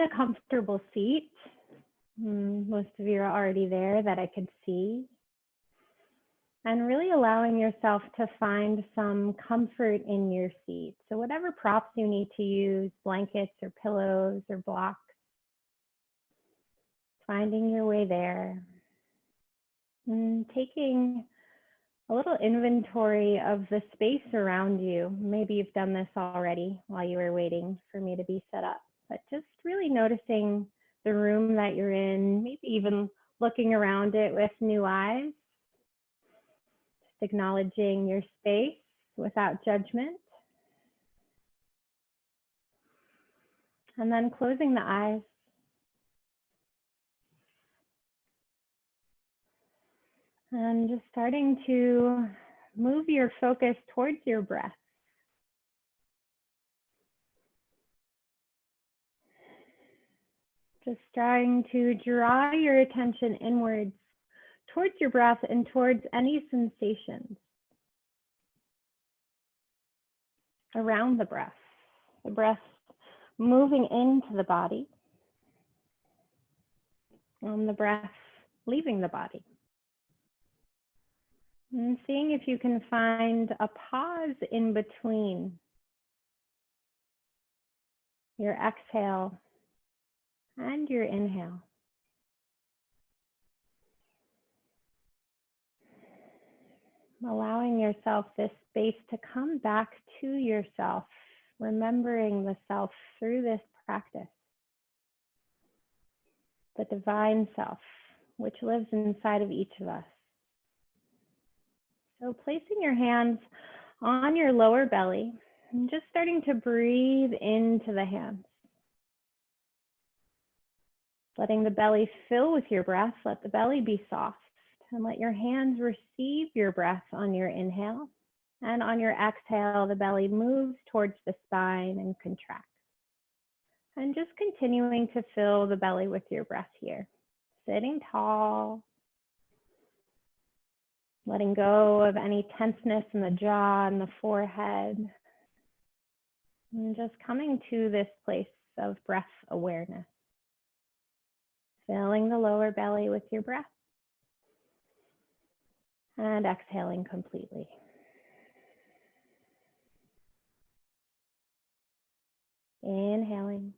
finding a comfortable seat. Most of you are already there that I could see. And really allowing yourself to find some comfort in your seat. So whatever props you need to use, blankets or pillows or blocks, finding your way there. And taking a little inventory of the space around you. Maybe you've done this already while you were waiting for me to be set up, but just really noticing the room that you're in, maybe even looking around it with new eyes. Acknowledging your space without judgment. And then closing the eyes. And just starting to move your focus towards your breath. Just trying to draw your attention inwards towards your breath and towards any sensations around the breath moving into the body, and the breath leaving the body. And seeing if you can find a pause in between your exhale and your inhale. Allowing yourself this space to come back to yourself, remembering the self through this practice. The divine self, which lives inside of each of us. So placing your hands on your lower belly and just starting to breathe into the hands. Letting the belly fill with your breath, let the belly be soft. And let your hands receive your breath on your inhale. And on your exhale, the belly moves towards the spine and contracts. And just continuing to fill the belly with your breath here. Sitting tall. Letting go of any tenseness in the jaw and the forehead. And just coming to this place of breath awareness. Filling the lower belly with your breath. And exhaling completely. Inhaling.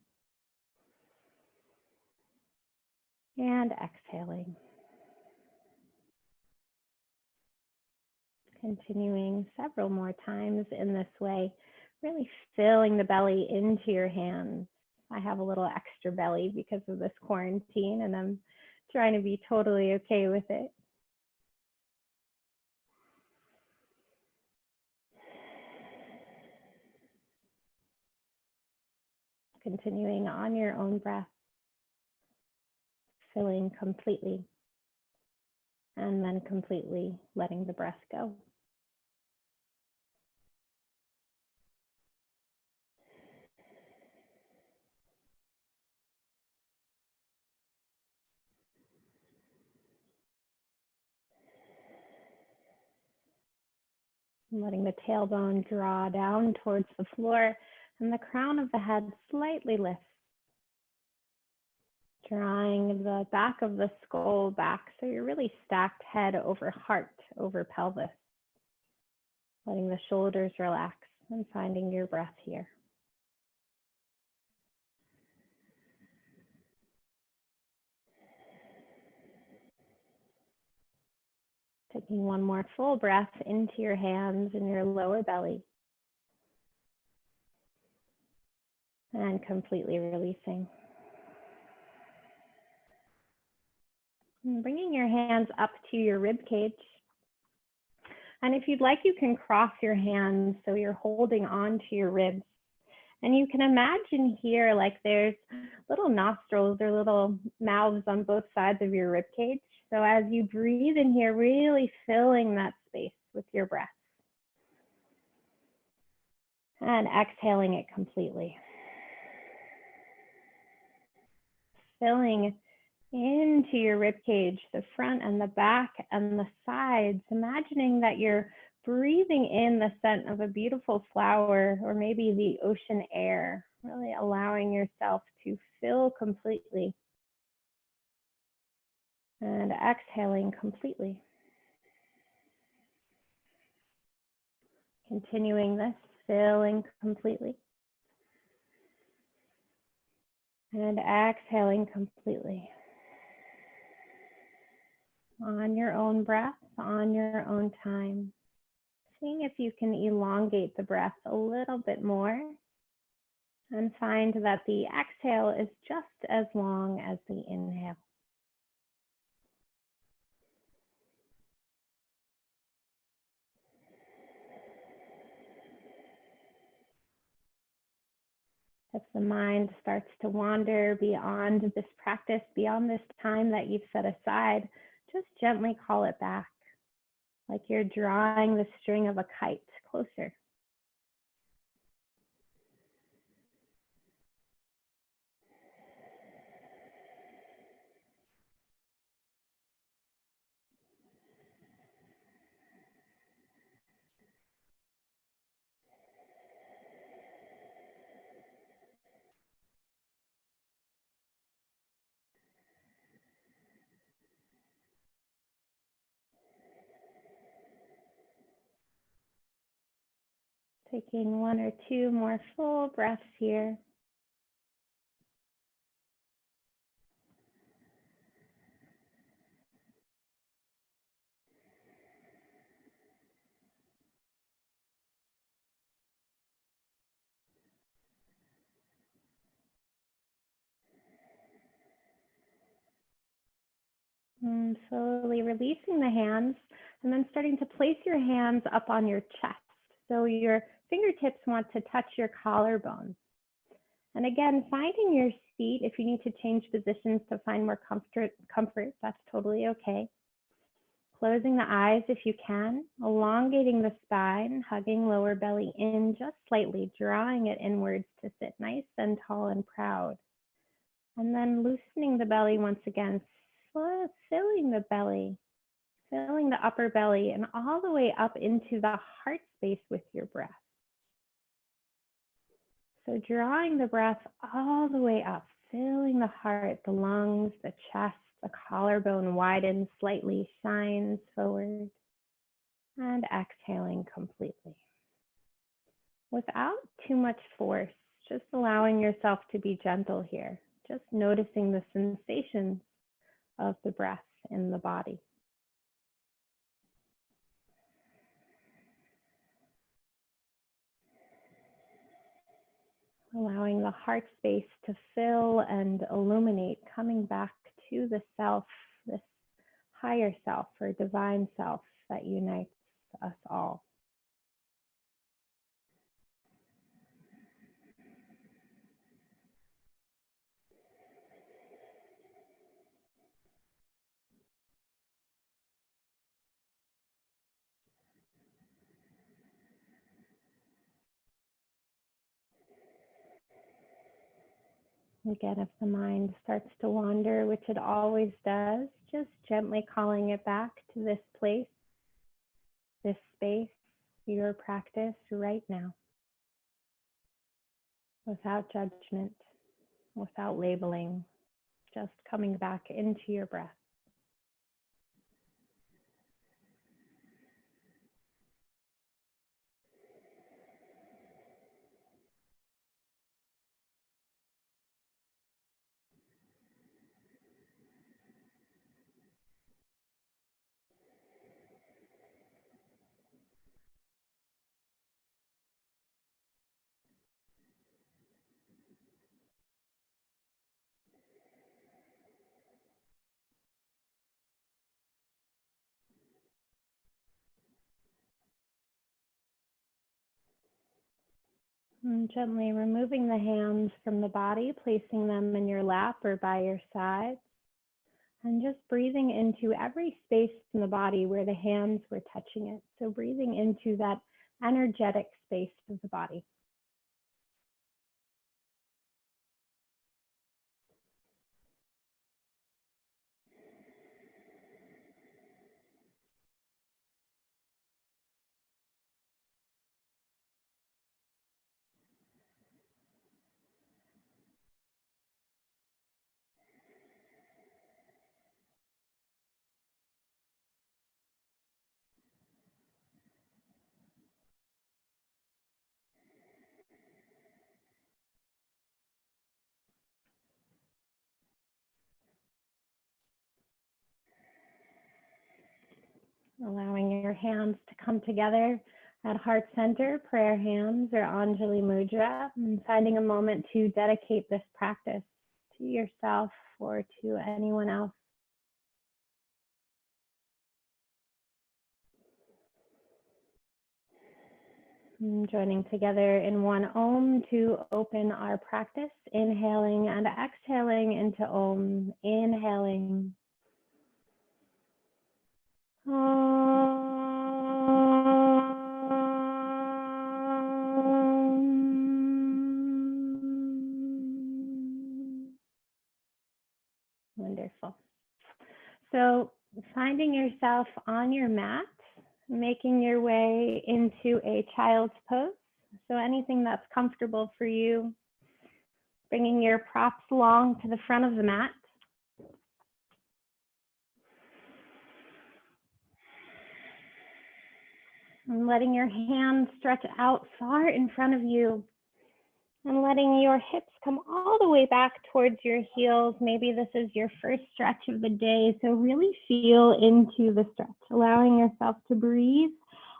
And exhaling. Continuing several more times in this way, really filling the belly into your hands. I have a little extra belly because of this quarantine, and I'm trying to be totally okay with it. Continuing on your own breath, filling completely, and then completely letting the breath go. Letting the tailbone draw down towards the floor and the crown of the head slightly lifts. Drawing the back of the skull back so you're really stacked head over heart over pelvis. Letting the shoulders relax and finding your breath here. Taking one more full breath into your hands and your lower belly. And completely releasing. And bringing your hands up to your rib cage. And if you'd like, you can cross your hands so you're holding on to your ribs. And you can imagine here like there's little nostrils or little mouths on both sides of your rib cage. So as you breathe in here, really filling that space with your breath. And exhaling it completely. Filling into your rib cage, the front and the back and the sides, imagining that you're breathing in the scent of a beautiful flower or maybe the ocean air Really allowing yourself to fill completely and exhaling completely. Continuing this, filling completely and exhaling completely. On your own breath, on your own time. Seeing if you can elongate the breath a little bit more and find that the exhale is just as long as the inhale. If the mind starts to wander beyond this practice, beyond this time that you've set aside, just gently call it back, like you're drawing the string of a kite closer. Taking one or two more full breaths here. And slowly releasing the hands and then starting to place your hands up on your chest. So your fingertips want to touch your collarbone. And again, finding your seat, if you need to change positions to find more comfort, that's totally okay. Closing the eyes if you can, elongating the spine, hugging lower belly in just slightly, drawing it inwards to sit nice and tall and proud. And then loosening the belly once again, filling the belly, filling the upper belly and all the way up into the heart space with your breath. So drawing the breath all the way up, filling the heart, the lungs, the chest, the collarbone widens slightly, shines forward, and exhaling completely. Without too much force, just allowing yourself to be gentle here, just noticing the sensations of the breath in the body. Allowing the heart space to fill and illuminate, coming back to the self, this higher self or divine self that unites us all. Again, if the mind starts to wander, which it always does, just gently calling it back to this place, this space, your practice right now, without judgment, without labeling, just coming back into your breath. And gently removing the hands from the body, placing them in your lap or by your side. And just breathing into every space in the body where the hands were touching it. So breathing into that energetic space of the body. Allowing your hands to come together at heart center, prayer hands, or Anjali Mudra, and finding a moment to dedicate this practice to yourself or to anyone else. And joining together in one Om to open our practice, inhaling and exhaling into Om, inhaling. Wonderful. So finding yourself on your mat, making your way into a child's pose. So anything that's comfortable for you, bringing your props along to the front of the mat. And letting your hands stretch out far in front of you. And letting your hips come all the way back towards your heels. Maybe this is your first stretch of the day, so really feel into the stretch, allowing yourself to breathe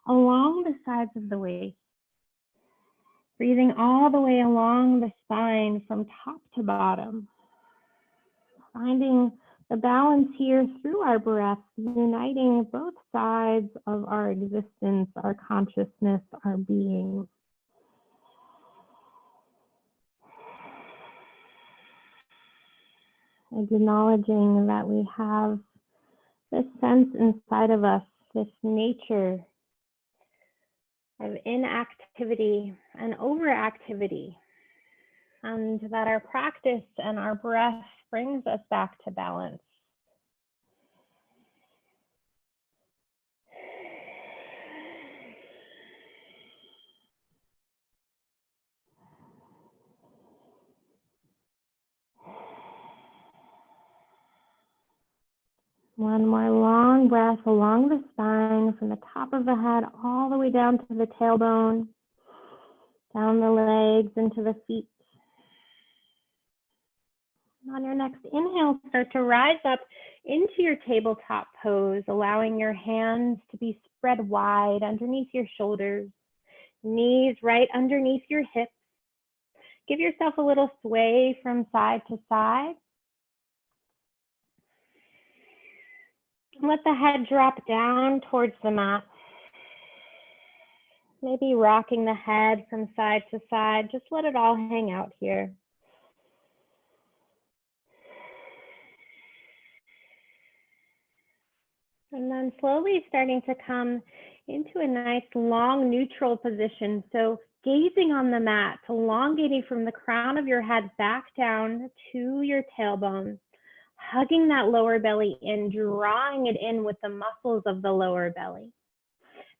along the sides of the waist. Breathing all the way along the spine from top to bottom. Finding the balance here through our breath, uniting both sides of our existence, our consciousness, our being. Acknowledging that we have this sense inside of us, this nature of inactivity and overactivity, and that our practice and our breath brings us back to balance. One more long breath along the spine from the top of the head all the way down to the tailbone, down the legs into the feet. And on your next inhale, start to rise up into your tabletop pose, allowing your hands to be spread wide underneath your shoulders, knees right underneath your hips. Give yourself a little sway from side to side. Let the head drop down towards the mat. Maybe rocking the head from side to side. Just let it all hang out here. And then slowly starting to come into a nice long neutral position. So gazing on the mat, elongating from the crown of your head back down to your tailbone. Hugging that lower belly in, drawing it in with the muscles of the lower belly.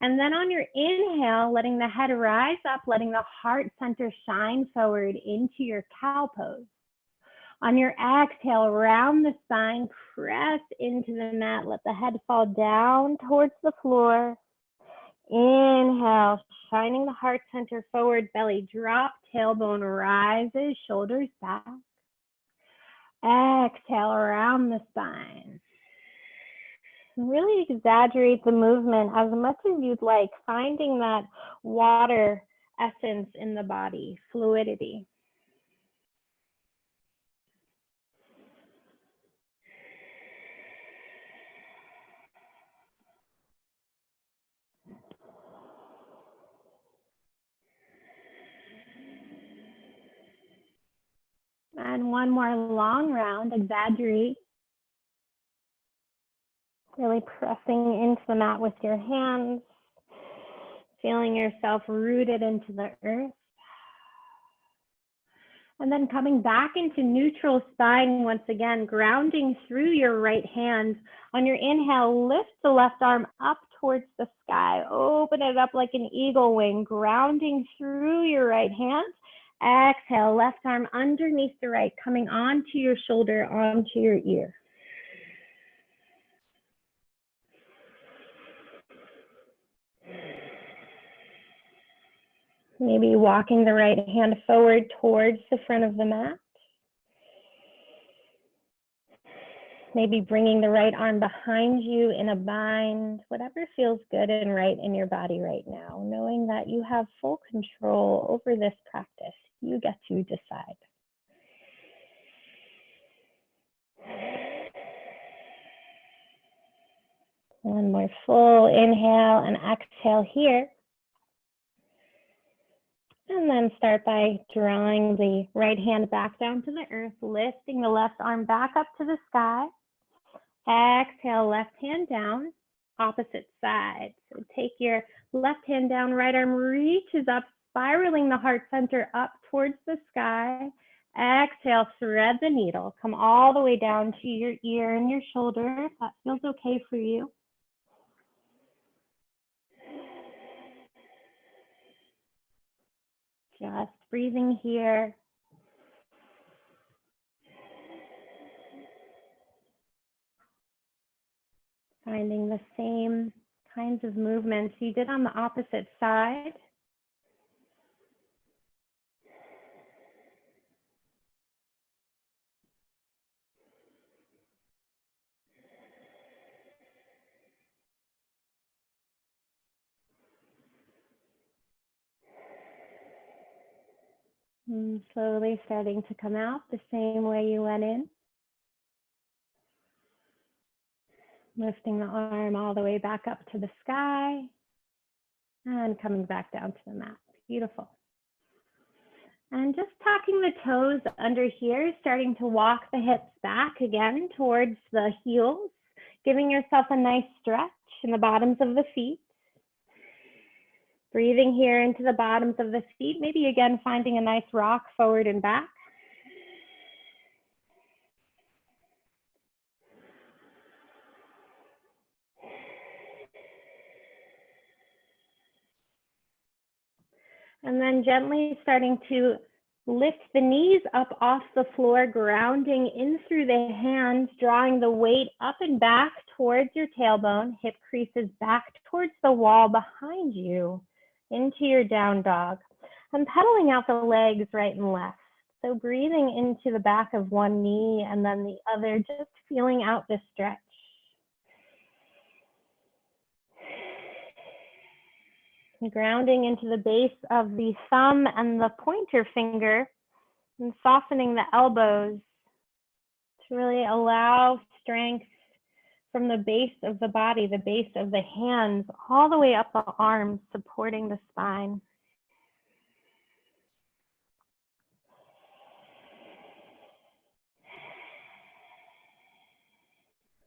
And then on your inhale, letting the head rise up, letting the heart center shine forward into your cow pose. On your exhale, round the spine, press into the mat, let the head fall down towards the floor. Inhale, shining the heart center forward, belly drop, tailbone rises, shoulders back. Exhale around the spine. Really exaggerate the movement as much as you'd like, finding that water essence in the body, fluidity. And one more long round, exaggerate. Really pressing into the mat with your hands, feeling yourself rooted into the earth. And then coming back into neutral spine once again, grounding through your right hand. On your inhale, lift the left arm up towards the sky. Open it up like an eagle wing, grounding through your right hand. Exhale, left arm underneath the right, coming onto your shoulder, onto your ear. Maybe walking the right hand forward towards the front of the mat. Maybe bringing the right arm behind you in a bind, whatever feels good and right in your body right now, knowing that you have full control over this practice. You get to decide. One more full inhale and exhale here. And then start by drawing the right hand back down to the earth, lifting the left arm back up to the sky. Exhale, left hand down, opposite side. So take your left hand down, right arm reaches up, spiraling the heart center up towards the sky. Exhale, thread the needle. Come all the way down to your ear and your shoulder, if that feels okay for you. Just breathing here. Finding the same kinds of movements you did on the opposite side. And slowly starting to come out the same way you went in. Lifting the arm all the way back up to the sky and coming back down to the mat. Beautiful. And just tucking the toes under here, starting to walk the hips back again towards the heels, giving yourself a nice stretch in the bottoms of the feet. Breathing here into the bottoms of the feet, maybe again finding a nice rock forward and back. And then gently starting to lift the knees up off the floor, grounding in through the hands, drawing the weight up and back towards your tailbone, hip creases back towards the wall behind you, into your down dog, and pedaling out the legs right and left. So breathing into the back of one knee and then the other, just feeling out the stretch. Grounding into the base of the thumb and the pointer finger and softening the elbows to really allow strength from the base of the body, the base of the hands, all the way up the arms, supporting the spine.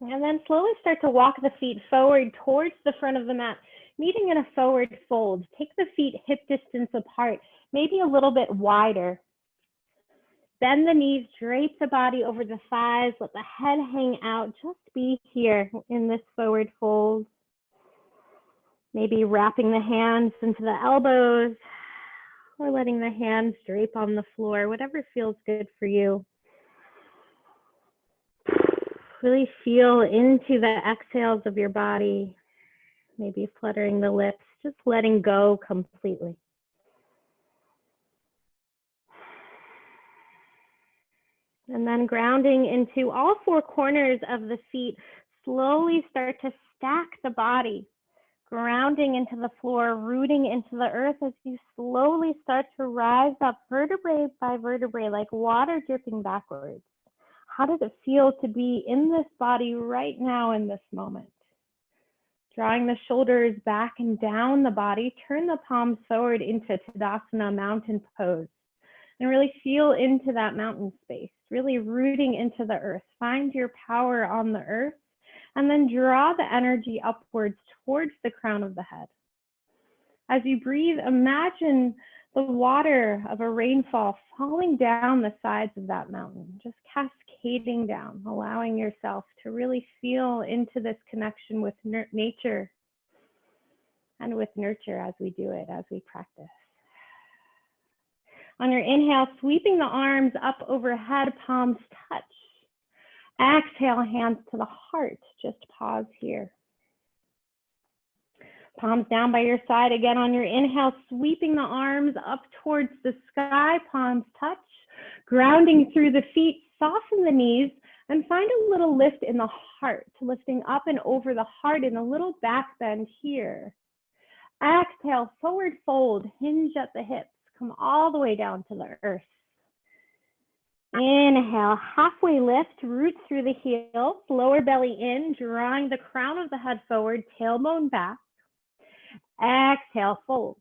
And then slowly start to walk the feet forward towards the front of the mat, meeting in a forward fold. Take the feet hip distance apart, maybe a little bit wider. Bend the knees, drape the body over the thighs, let the head hang out. Just be here in this forward fold. Maybe wrapping the hands into the elbows or letting the hands drape on the floor, whatever feels good for you. Really feel into the exhales of your body, maybe fluttering the lips, just letting go completely. And then grounding into all four corners of the feet, slowly start to stack the body, grounding into the floor, rooting into the earth as you slowly start to rise up vertebrae by vertebrae, like water dripping backwards. How does it feel to be in this body right now in this moment? Drawing the shoulders back and down the body, turn the palms forward into Tadasana, mountain pose. And really feel into that mountain space, really rooting into the earth. Find your power on the earth, and then draw the energy upwards towards the crown of the head. As you breathe, imagine the water of a rainfall falling down the sides of that mountain, just cascading down, allowing yourself to really feel into this connection with nature and with nurture as we do it, as we practice. On your inhale, sweeping the arms up overhead, palms touch. Exhale, hands to the heart. Just pause here. Palms down by your side. Again, on your inhale, sweeping the arms up towards the sky, palms touch. Grounding through the feet, soften the knees. And find a little lift in the heart, lifting up and over the heart in a little back bend here. Exhale, forward fold, hinge at the hips, come all the way down to the earth. Inhale, halfway lift, roots through the heels, lower belly in, drawing the crown of the head forward, tailbone back. Exhale, fold.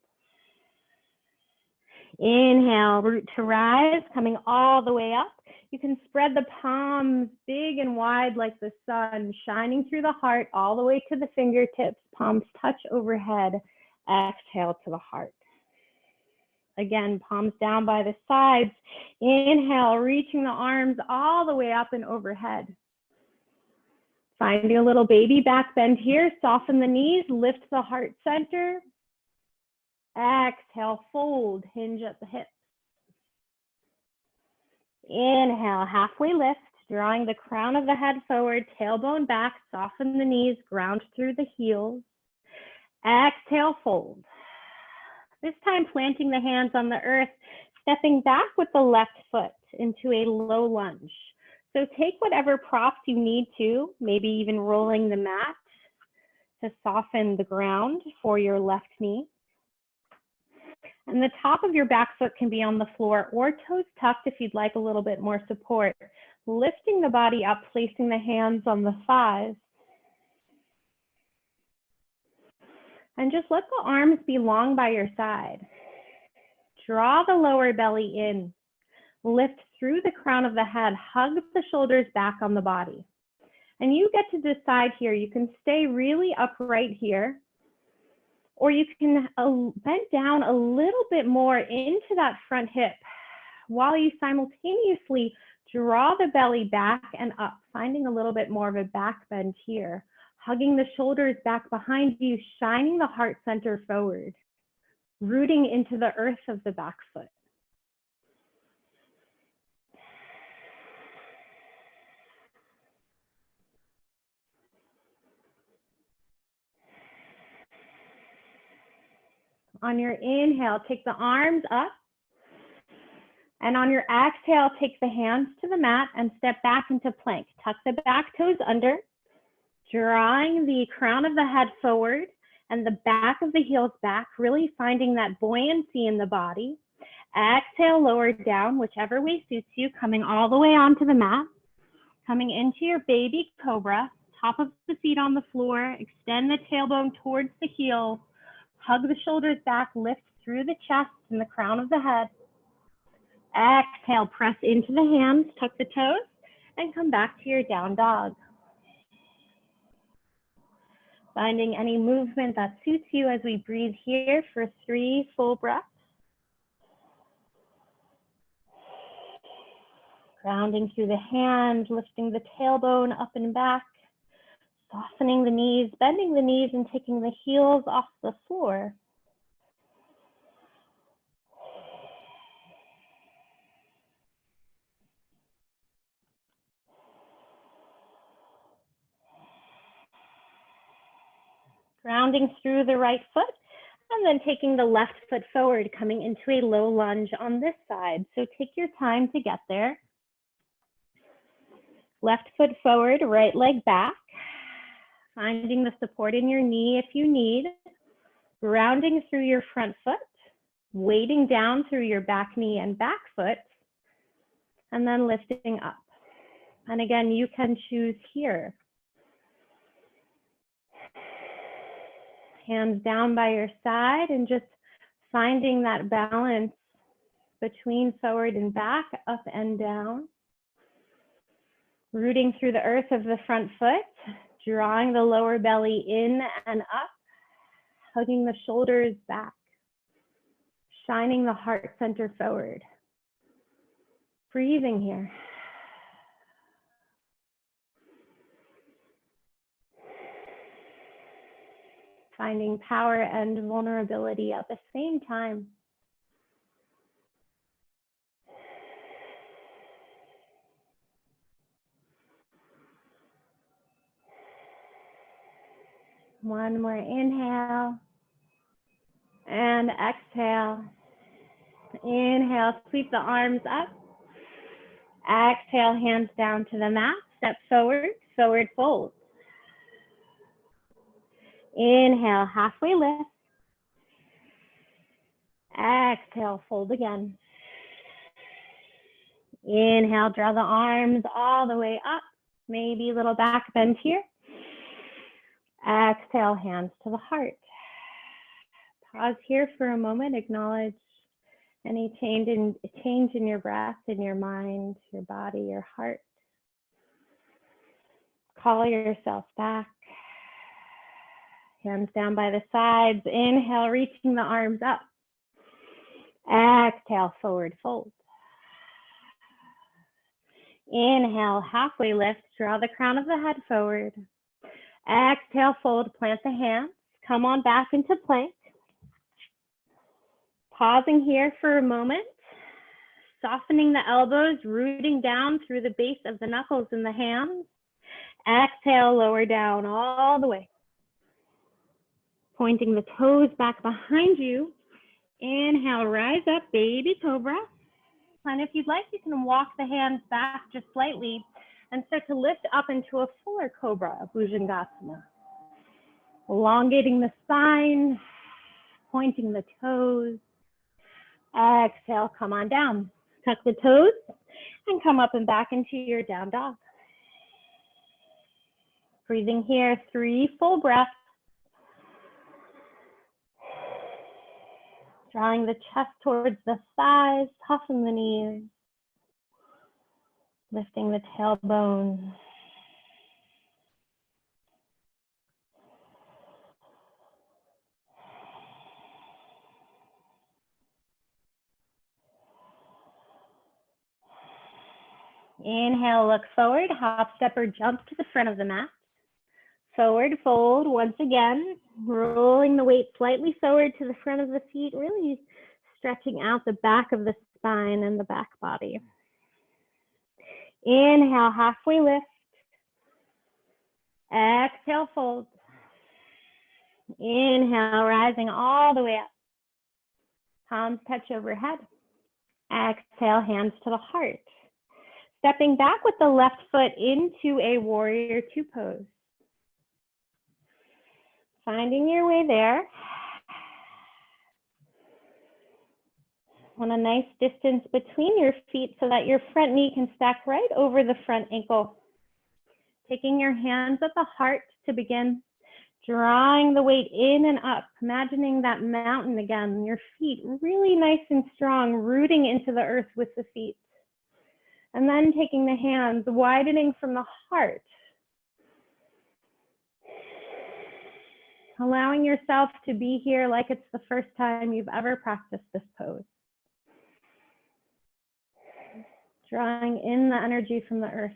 Inhale, root to rise, coming all the way up. You can spread the palms big and wide like the sun, shining through the heart all the way to the fingertips, palms touch overhead. Exhale to the heart. Again, palms down by the sides. Inhale, reaching the arms all the way up and overhead. Finding a little baby back bend here, soften the knees, lift the heart center. Exhale, fold, hinge at the hips. Inhale, halfway lift, drawing the crown of the head forward, tailbone back, soften the knees, ground through the heels. Exhale, fold. This time planting the hands on the earth, stepping back with the left foot into a low lunge. So take whatever props you need to, maybe even rolling the mat to soften the ground for your left knee. And the top of your back foot can be on the floor or toes tucked if you'd like a little bit more support. Lifting the body up, placing the hands on the thighs. And just let the arms be long by your side. Draw the lower belly in. Lift through the crown of the head. Hug the shoulders back on the body. And you get to decide here. You can stay really upright here, or you can bend down a little bit more into that front hip while you simultaneously draw the belly back and up, finding a little bit more of a back bend here. Hugging the shoulders back behind you, shining the heart center forward, rooting into the earth of the back foot. On your inhale, take the arms up. And on your exhale, take the hands to the mat and step back into plank. Tuck the back toes under, drawing the crown of the head forward and the back of the heels back, really finding that buoyancy in the body. Exhale, lower down, whichever way suits you, coming all the way onto the mat. Coming into your baby cobra, top of the feet on the floor, extend the tailbone towards the heel. Hug the shoulders back, lift through the chest and the crown of the head. Exhale, press into the hands, tuck the toes, and come back to your down dog. Finding any movement that suits you as we breathe here for 3 full breaths. Grounding through the hands, lifting the tailbone up and back. Softening the knees, bending the knees, and taking the heels off the floor. Grounding through the right foot, and then taking the left foot forward, coming into a low lunge on this side. So take your time to get there. Left foot forward, right leg back. Finding the support in your knee if you need. Grounding through your front foot, weighting down through your back knee and back foot, and then lifting up. And again, you can choose here. Hands down by your side and just finding that balance between forward and back, up and down. Rooting through the earth of the front foot, drawing the lower belly in and up, hugging the shoulders back, shining the heart center forward. Breathing here. Finding power and vulnerability at the same time. One more inhale and exhale. Inhale, sweep the arms up. Exhale, hands down to the mat. Step forward, forward fold. Inhale, halfway lift. Exhale, fold again. Inhale, draw the arms all the way up. Maybe a little back bend here. Exhale, hands to the heart. Pause here for a moment. Acknowledge any change in your breath, in your mind, your body, your heart. Call yourself back. Hands down by the sides. Inhale, reaching the arms up. Exhale, forward fold. Inhale, halfway lift. Draw the crown of the head forward. Exhale, fold, plant the hands. Come on back into plank. Pausing here for a moment. Softening the elbows, rooting down through the base of the knuckles in the hands. Exhale, lower down all the way. Pointing the toes back behind you. Inhale, rise up, baby cobra. And if you'd like, you can walk the hands back just slightly and start to lift up into a fuller cobra, Bhujangasana. Elongating the spine, pointing the toes. Exhale, come on down. Tuck the toes and come up and back into your down dog. Breathing here, 3 full breaths. Drawing the chest towards the thighs, toughen the knees. Lifting the tailbone. Inhale, look forward, hop, step, or jump to the front of the mat. Forward fold once again, rolling the weight slightly forward to the front of the feet, really stretching out the back of the spine and the back body. Inhale, halfway lift. Exhale, fold. Inhale, rising all the way up. Palms touch overhead. Exhale, hands to the heart. Stepping back with the left foot into a warrior 2 pose. Finding your way there. Want a nice distance between your feet so that your front knee can stack right over the front ankle. Taking your hands at the heart to begin. Drawing the weight in and up, imagining that mountain again, your feet really nice and strong, rooting into the earth with the feet. And then taking the hands, widening from the heart. Allowing yourself to be here like it's the first time you've ever practiced this pose. Drawing in the energy from the earth.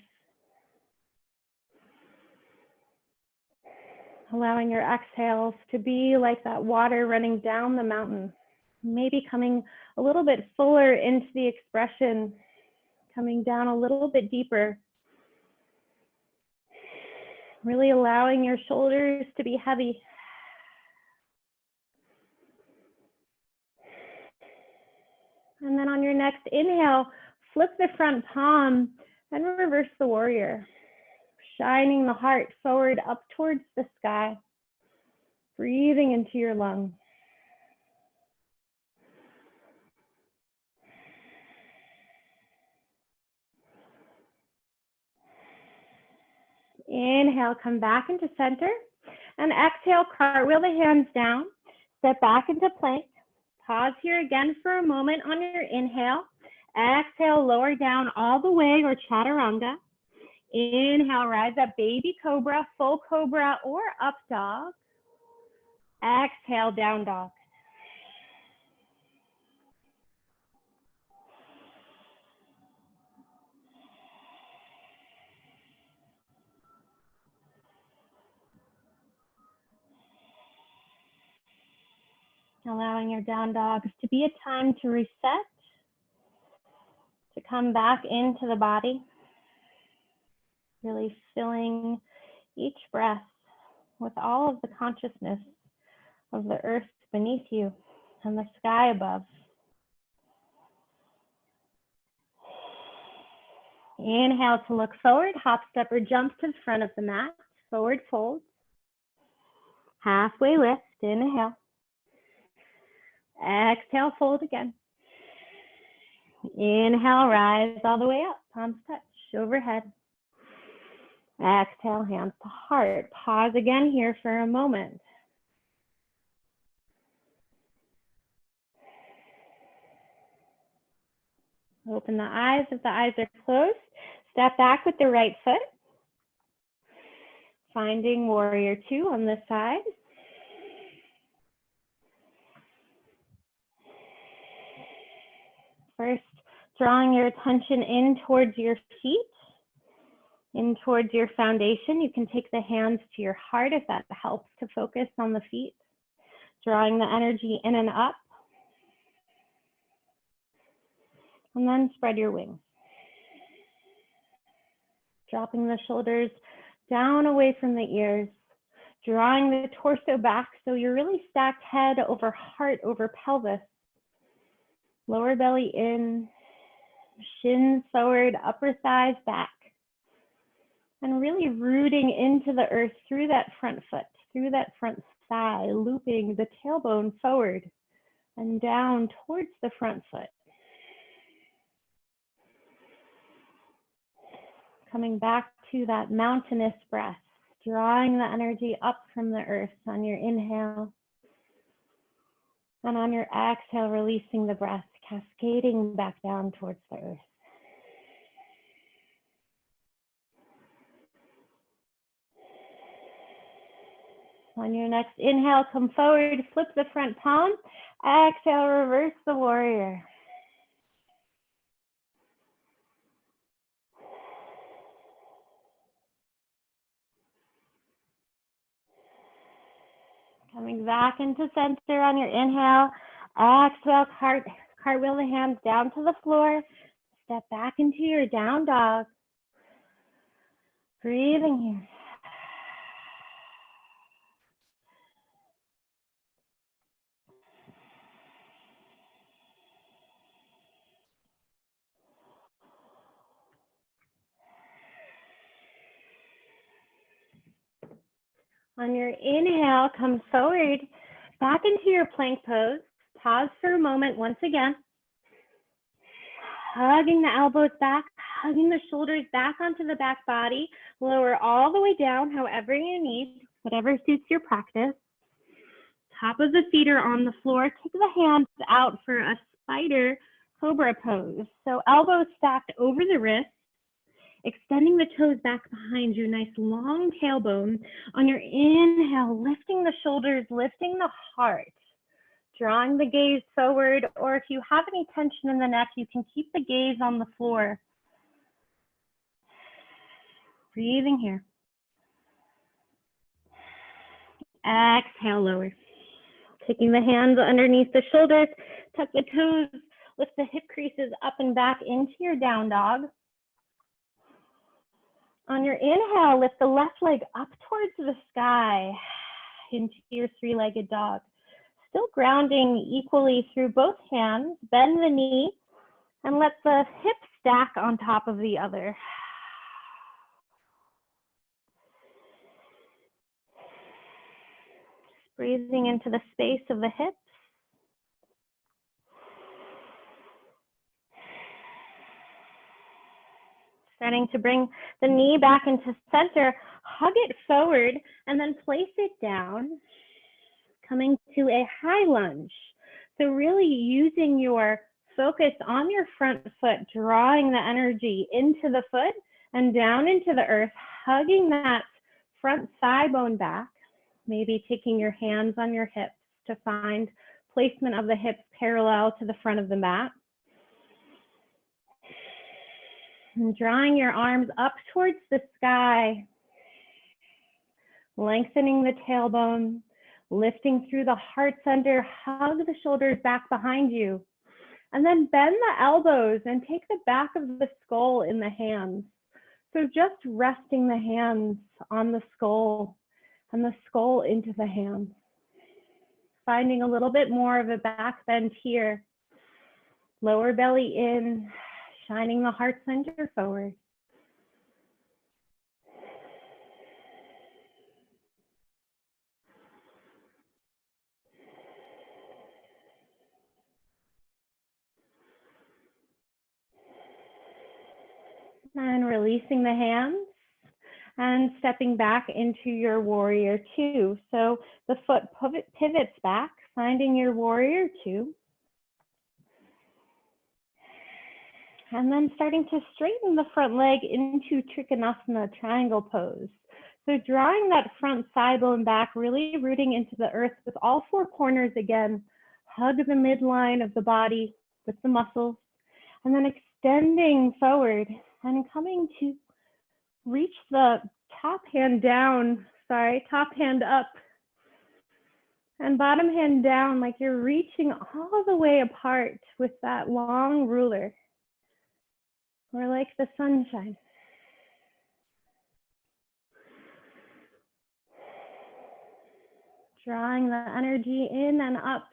Allowing your exhales to be like that water running down the mountain. Maybe coming a little bit fuller into the expression, coming down a little bit deeper. Really allowing your shoulders to be heavy. And then on your next inhale, flip the front palm and reverse the warrior. Shining the heart forward up towards the sky. Breathing into your lungs. Inhale, come back into center. And exhale, cartwheel the hands down. Step back into plank. Pause here again for a moment on your inhale. Exhale, lower down all the way, or chaturanga. Inhale, rise up, baby cobra, full cobra, or up dog. Exhale, down dog. Allowing your down dogs to be a time to reset, to come back into the body. Really filling each breath with all of the consciousness of the earth beneath you and the sky above. Inhale to look forward, hop, step, or jump to the front of the mat, forward fold. Halfway lift, inhale. Exhale, fold again. Inhale, rise all the way up, palms touch, overhead. Exhale, hands to heart. Pause again here for a moment. Open the eyes if the eyes are closed. Step back with the right foot. Finding warrior two on this side. First, drawing your attention in towards your feet, in towards your foundation. You can take the hands to your heart if that helps to focus on the feet. Drawing the energy in and up. And then spread your wings. Dropping the shoulders down away from the ears. Drawing the torso back so you're really stacked head over heart over pelvis. Lower belly in, shins forward, upper thighs back. And really rooting into the earth through that front foot, through that front thigh, looping the tailbone forward and down towards the front foot. Coming back to that mountainous breath, drawing the energy up from the earth on your inhale. And on your exhale, releasing the breath, cascading back down towards the earth. On your next inhale, come forward, flip the front palm. Exhale, reverse the warrior. Coming back into center on your inhale. Exhale, cartwheel the hands down to the floor. Step back into your down dog. Breathing here. On your inhale, come forward, back into your plank pose. Pause for a moment once again. Hugging the elbows back, hugging the shoulders back onto the back body. Lower all the way down, however you need, whatever suits your practice. Top of the feet are on the floor. Take the hands out for a spider cobra pose. So elbows stacked over the wrists. Extending the toes back behind you, nice long tailbone. On your inhale, lifting the shoulders, lifting the heart, drawing the gaze forward, or if you have any tension in the neck, you can keep the gaze on the floor. Breathing here. Exhale, lower. Taking the hands underneath the shoulders, tuck the toes, lift the hip creases up and back into your down dog. On your inhale, lift the left leg up towards the sky into your three-legged dog. Still grounding equally through both hands. Bend the knee and let the hip stack on top of the other. Breathing into the space of the hips. Starting to bring the knee back into center, hug it forward, and then place it down, coming to a high lunge. So really using your focus on your front foot, drawing the energy into the foot and down into the earth, hugging that front thigh bone back, maybe taking your hands on your hips to find placement of the hips parallel to the front of the mat. And drawing your arms up towards the sky, lengthening the tailbone, lifting through the heart center, hug the shoulders back behind you, and then bend the elbows and take the back of the skull in the hands. So just resting the hands on the skull and the skull into the hands. Finding a little bit more of a back bend here. Lower belly in. Shining the heart center forward. releasing the hands and stepping back into your warrior two. So the foot pivots back, finding your warrior two. And then starting to straighten the front leg into Trikonasana triangle pose. So drawing that front thigh bone back, really rooting into the earth with all four corners again. Hug the midline of the body with the muscles. And then extending forward and coming to reach the top hand down, top hand up. And bottom hand down, like you're reaching all the way apart with that long ruler. Or like the sunshine. Drawing the energy in and up.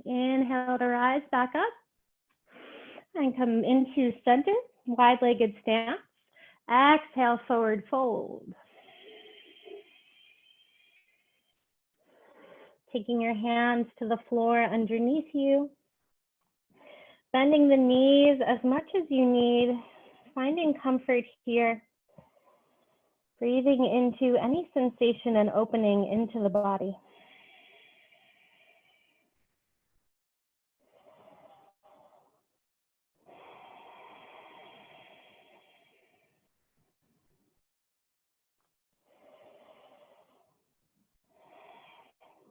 Inhale to rise back up. And come into center, wide-legged stance. Exhale, forward fold. Taking your hands to the floor underneath you. Bending the knees as much as you need. Finding comfort here. Breathing into any sensation and opening into the body.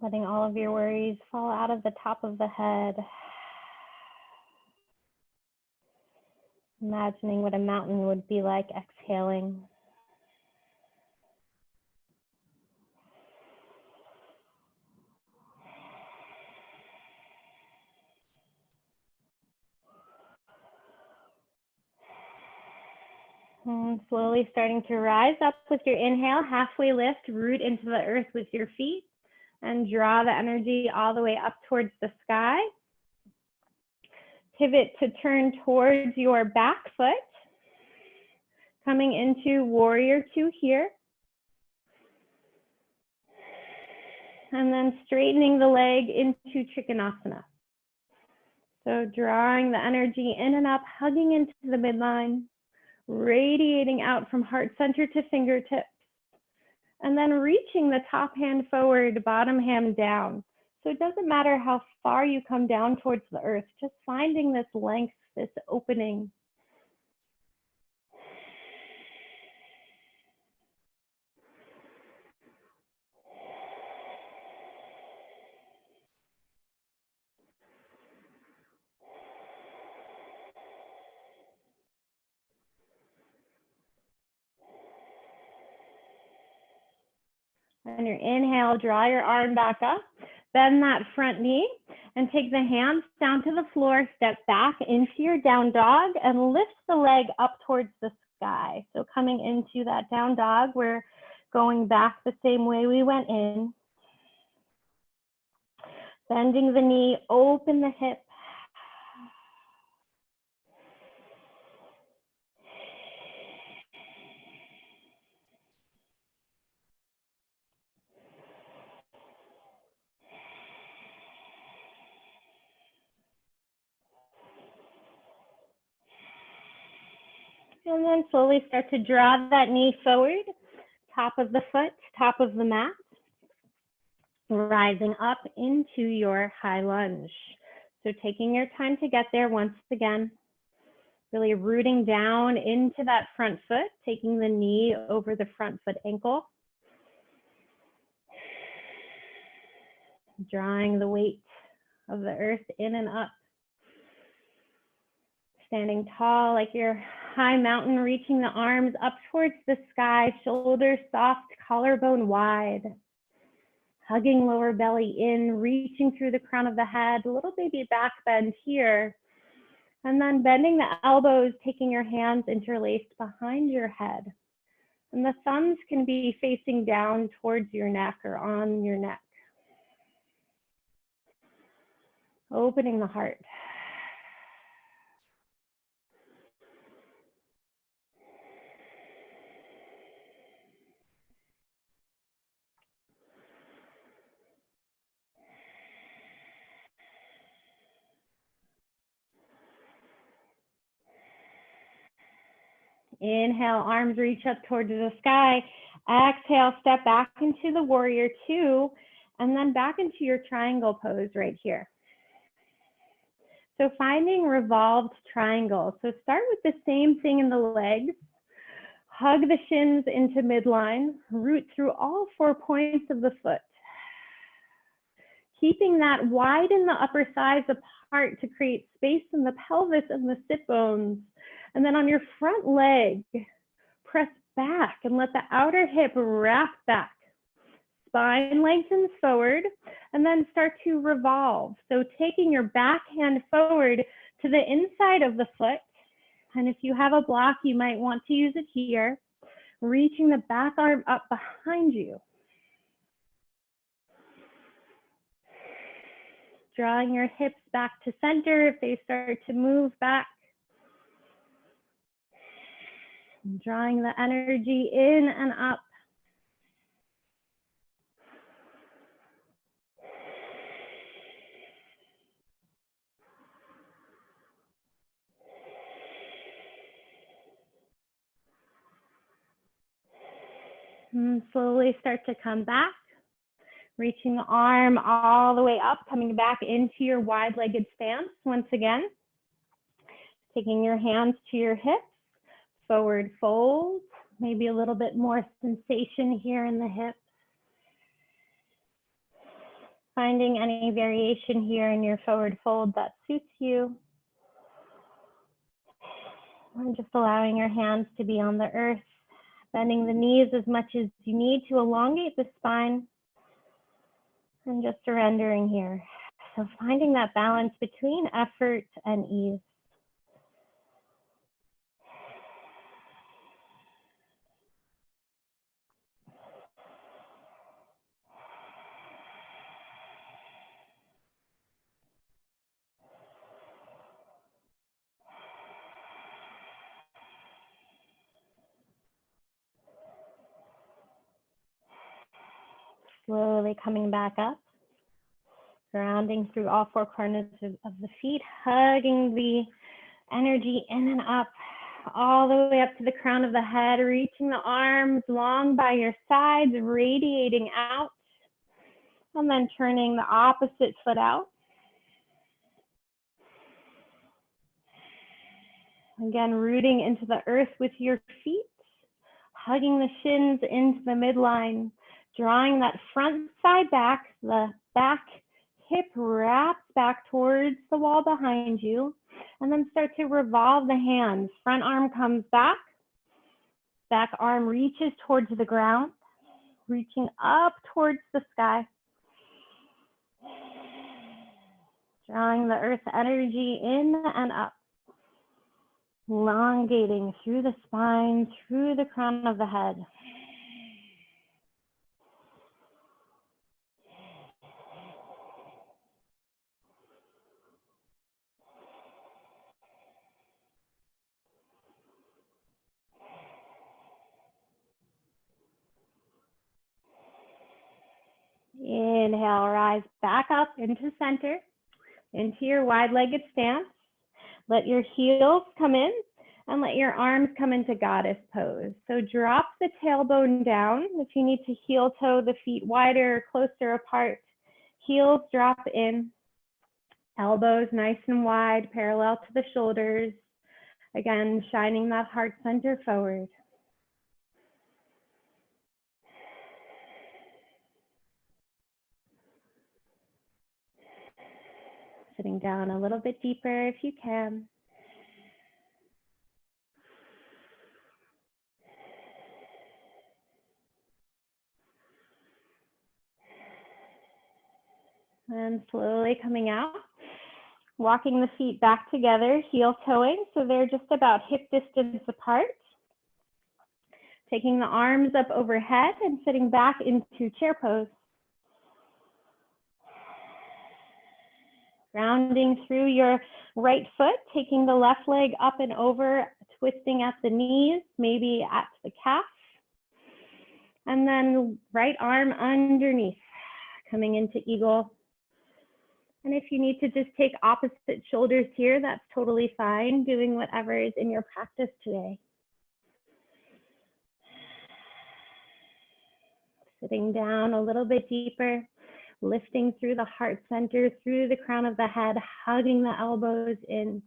Letting all of your worries fall out of the top of the head. Imagining what a mountain would be like exhaling. And slowly starting to rise up with your inhale, halfway lift, root into the earth with your feet, and draw the energy all the way up towards the sky. Pivot to turn towards your back foot, coming into warrior two here. And then straightening the leg into Trikonasana. So drawing the energy in and up, hugging into the midline, radiating out from heart center to fingertips, and then reaching the top hand forward, bottom hand down. So it doesn't matter how far you come down towards the earth, just finding this length, this opening. On your inhale, draw your arm back up, bend that front knee, and take the hands down to the floor, step back into your down dog, and lift the leg up towards the sky. So coming into that down dog, we're going back the same way we went in. Bending the knee, open the hip. And then slowly start to draw that knee forward, top of the foot, top of the mat, rising up into your high lunge. So taking your time to get there once again, really rooting down into that front foot, taking the knee over the front foot ankle, drawing the weight of the earth in and up. Standing tall like your high mountain, reaching the arms up towards the sky, shoulders soft, collarbone wide. Hugging lower belly in, reaching through the crown of the head, little baby back bend here. And then bending the elbows, taking your hands interlaced behind your head. And the thumbs can be facing down towards your neck or on your neck. Opening the heart. Inhale, arms reach up towards the sky. Exhale, step back into the warrior two, and then back into your triangle pose right here. So finding revolved triangle. So start with the same thing in the legs. Hug the shins into midline, root through all 4 points of the foot. Keeping that wide in the upper thighs apart to create space in the pelvis and the sit bones. And then on your front leg, press back and let the outer hip wrap back. Spine lengthens forward, and then start to revolve. So taking your back hand forward to the inside of the foot, and if you have a block, you might want to use it here, reaching the back arm up behind you. Drawing your hips back to center if they start to move back. Drawing the energy in and up. And slowly start to come back, reaching the arm all the way up, coming back into your wide-legged stance once again. Taking your hands to your hips, forward fold, maybe a little bit more sensation here in the hips. Finding any variation here in your forward fold that suits you. And just allowing your hands to be on the earth. Bending the knees as much as you need to elongate the spine, and just surrendering here. So finding that balance between effort and ease. Slowly coming back up, grounding through all 4 corners of the feet, hugging the energy in and up, all the way up to the crown of the head, reaching the arms long by your sides, radiating out, and then turning the opposite foot out. Again, rooting into the earth with your feet, hugging the shins into the midline, drawing that front side back, the back hip wraps back towards the wall behind you, and then start to revolve the hands. Front arm comes back arm reaches towards the ground, reaching up towards the sky. Drawing the earth energy in and up, elongating through the spine, through the crown of the head. Inhale, rise back up into center, into your wide-legged stance. Let your heels come in and let your arms come into goddess pose. So drop the tailbone down. If you need to heel toe the feet wider or closer apart, heels drop in. Elbows nice and wide, parallel to the shoulders. Again, shining that heart center forward. Sitting down a little bit deeper if you can. And slowly coming out, walking the feet back together, heel toeing, so they're just about hip distance apart. Taking the arms up overhead and sitting back into chair pose. Grounding through your right foot, taking the left leg up and over, twisting at the knees, maybe at the calf. And then right arm underneath, coming into eagle. And if you need to just take opposite shoulders here, that's totally fine, doing whatever is in your practice today. Sitting down a little bit deeper, lifting through the heart center, through the crown of the head, hugging the elbows in.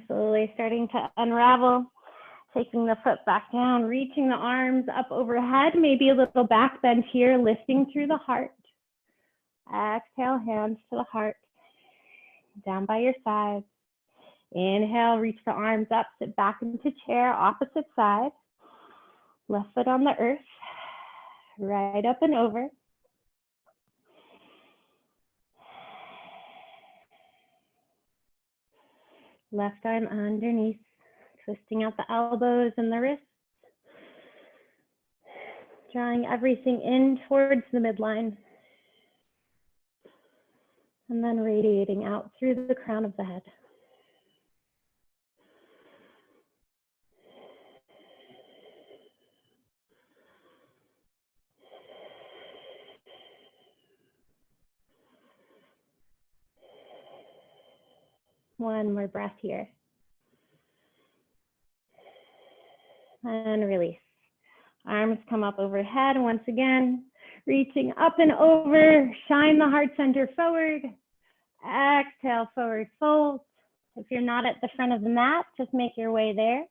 Slowly starting to unravel, taking the foot back down, reaching the arms up overhead, maybe a little back bend here, lifting through the heart. Exhale, hands to the heart, down by your sides. Inhale, reach the arms up, sit back into chair, opposite side. Left foot on the earth, right up and over. Left arm underneath, twisting out the elbows and the wrists. Drawing everything in towards the midline. And then radiating out through the crown of the head. One more breath here. And release. Arms come up overhead once again. Reaching up and over. Shine the heart center forward. Exhale, forward fold. If you're not at the front of the mat, just make your way there.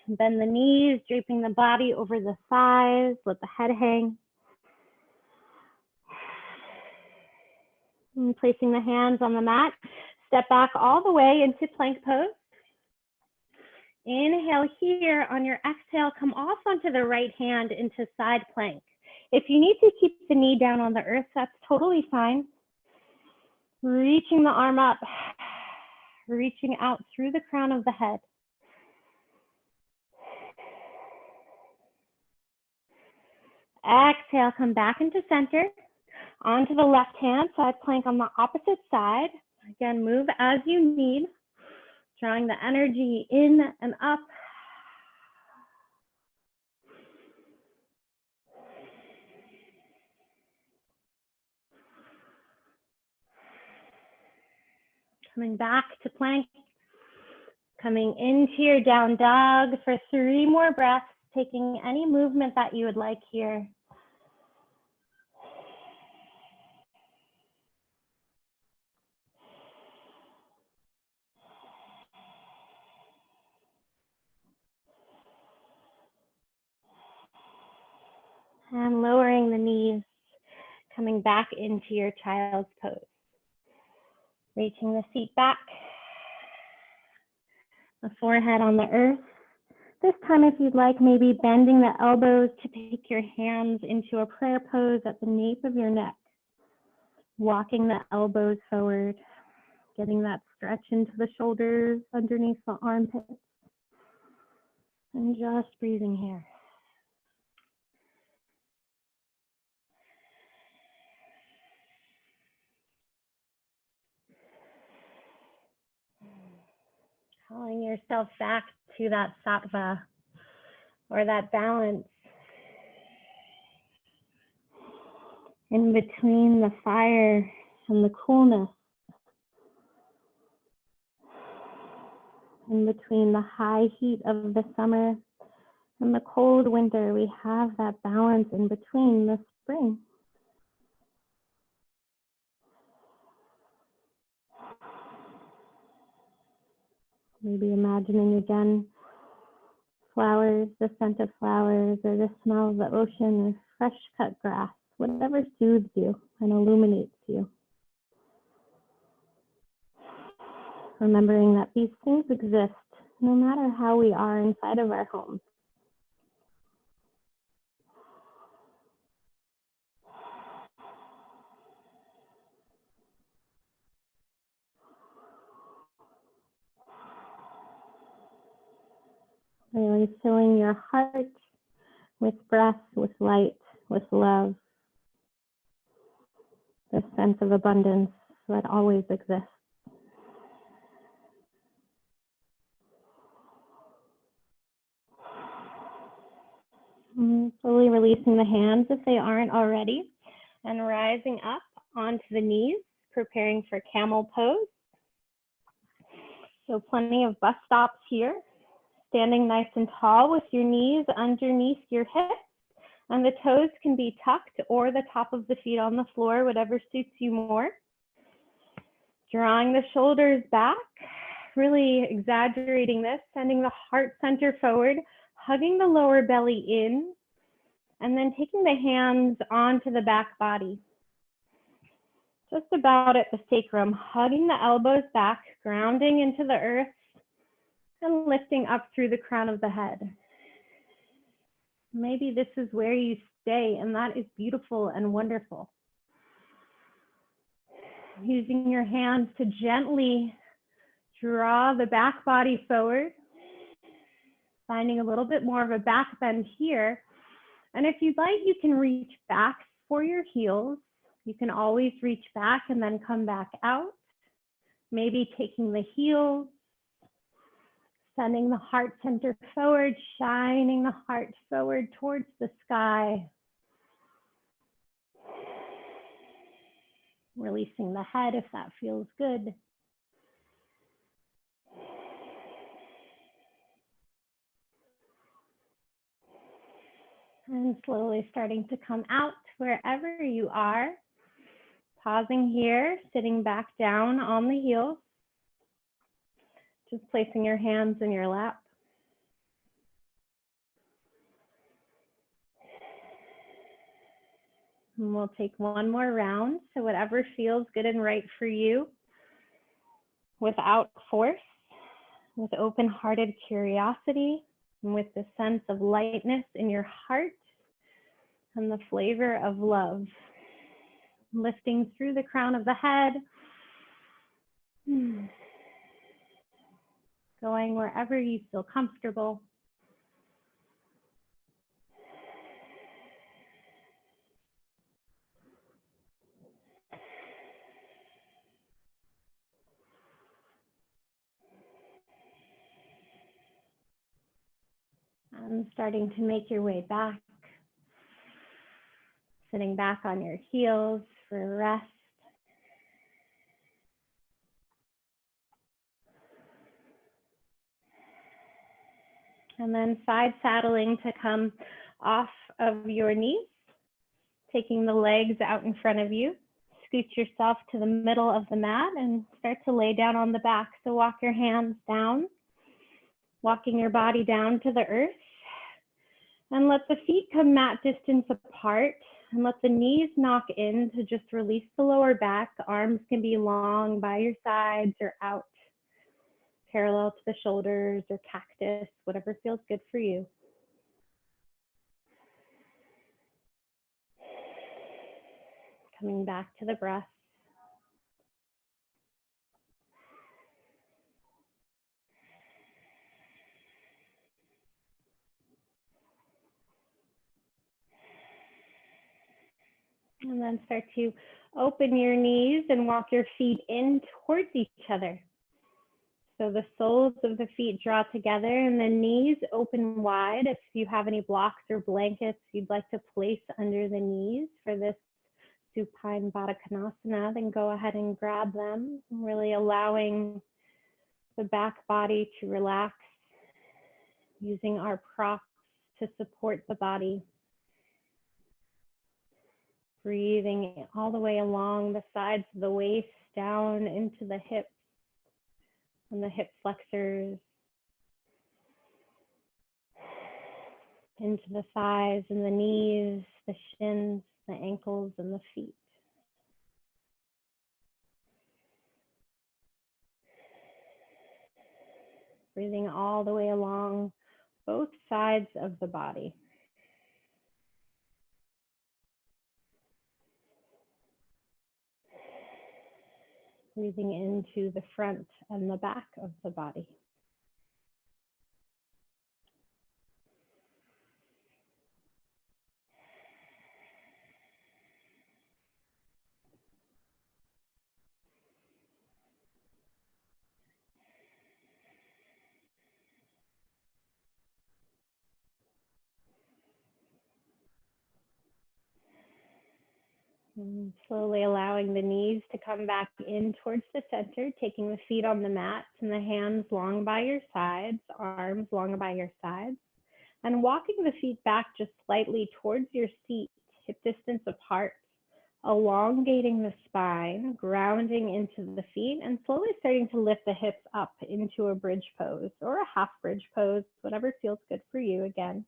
Bend the knees, draping the body over the thighs. Let the head hang. And placing the hands on the mat. Step back all the way into plank pose. Inhale here. On your exhale, come off onto the right hand into side plank. If you need to keep the knee down on the earth, that's totally fine. Reaching the arm up, reaching out through the crown of the head. Exhale, come back into center. Onto the left hand, side plank on the opposite side. Again, move as you need. Drawing the energy in and up. Coming back to plank. Coming into your down dog for 3 more breaths, taking any movement that you would like here. And lowering the knees, coming back into your child's pose. Reaching the feet back, the forehead on the earth. This time, if you'd like, maybe bending the elbows to take your hands into a prayer pose at the nape of your neck. Walking the elbows forward, getting that stretch into the shoulders, underneath the armpits. And just breathing here. Calling yourself back to that sattva, or that balance in between the fire and the coolness, in between the high heat of the summer and the cold winter. We have that balance in between the spring. Maybe imagining again flowers, the scent of flowers, or the smell of the ocean, or fresh cut grass, whatever soothes you and illuminates you. Remembering that these things exist no matter how we are inside of our homes. Really filling your heart with breath, with light, with love, the sense of abundance that always exists. Slowly releasing the hands if they aren't already, and rising up onto the knees, preparing for camel pose. So plenty of bus stops here. Standing nice and tall with your knees underneath your hips, and the toes can be tucked or the top of the feet on the floor, whatever suits you more. Drawing the shoulders back, really exaggerating this, sending the heart center forward, hugging the lower belly in, and then taking the hands onto the back body. Just about at the sacrum, hugging the elbows back, grounding into the earth, and lifting up through the crown of the head. Maybe this is where you stay, and that is beautiful and wonderful. Using your hands to gently draw the back body forward, finding a little bit more of a back bend here. And if you'd like, you can reach back for your heels. You can always reach back and then come back out. Maybe taking the heels, sending the heart center forward, shining the heart forward towards the sky. Releasing the head if that feels good. And slowly starting to come out wherever you are. Pausing here, sitting back down on the heels. Just placing your hands in your lap. And we'll take one more round. So whatever feels good and right for you, without force, with open-hearted curiosity, and with the sense of lightness in your heart and the flavor of love. Lifting through the crown of the head, going wherever you feel comfortable. And starting to make your way back. Sitting back on your heels for a rest. And then side saddling to come off of your knees, taking the legs out in front of you. Scoot yourself to the middle of the mat and start to lay down on the back. So walk your hands down, walking your body down to the earth. And let the feet come mat distance apart, and let the knees knock in to just release the lower back. The arms can be long by your sides or out, parallel to the shoulders or cactus, whatever feels good for you. Coming back to the breath. And then start to open your knees and walk your feet in towards each other. So the soles of the feet draw together and the knees open wide. If you have any blocks or blankets you'd like to place under the knees for this supine Baddha Konasana, then go ahead and grab them, really allowing the back body to relax, using our props to support the body. Breathing all the way along the sides of the waist, down into the hips and the hip flexors, into the thighs and the knees, the shins, the ankles, and the feet. Breathing all the way along both sides of the body. Breathing into the front and the back of the body. And slowly allowing the knees to come back in towards the center, taking the feet on the mat and the hands long by your sides, arms long by your sides, and walking the feet back just slightly towards your seat, hip distance apart, elongating the spine, grounding into the feet, and slowly starting to lift the hips up into a bridge pose or a half bridge pose, whatever feels good for you. Again,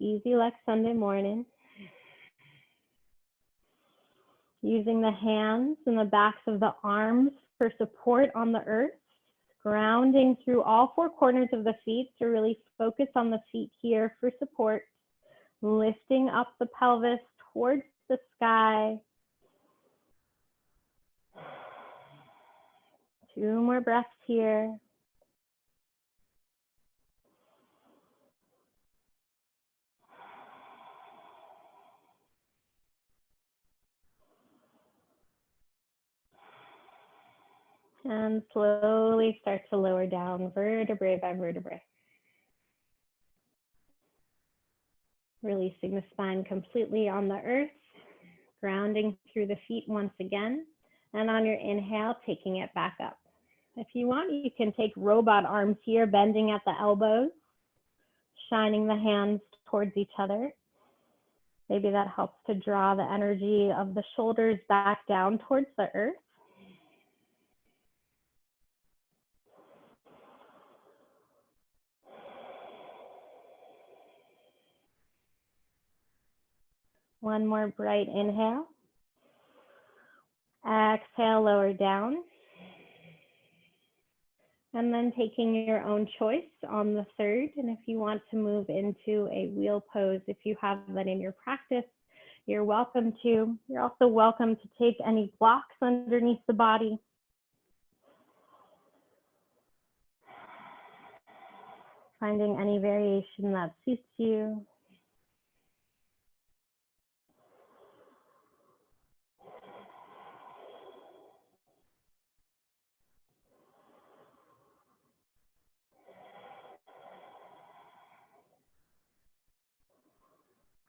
easy like Sunday morning. Using the hands and the backs of the arms for support on the earth, grounding through all four corners of the feet to really focus on the feet here for support, lifting up the pelvis towards the sky. 2 more breaths here. And slowly start to lower down vertebrae by vertebrae. Releasing the spine completely on the earth, grounding through the feet once again. And on your inhale, taking it back up. If you want, you can take robot arms here, bending at the elbows, shining the hands towards each other. Maybe that helps to draw the energy of the shoulders back down towards the earth. One more bright inhale. Exhale, lower down. And then taking your own choice on the third. And if you want to move into a wheel pose, if you have that in your practice, you're welcome to. You're also welcome to take any blocks underneath the body. Finding any variation that suits you.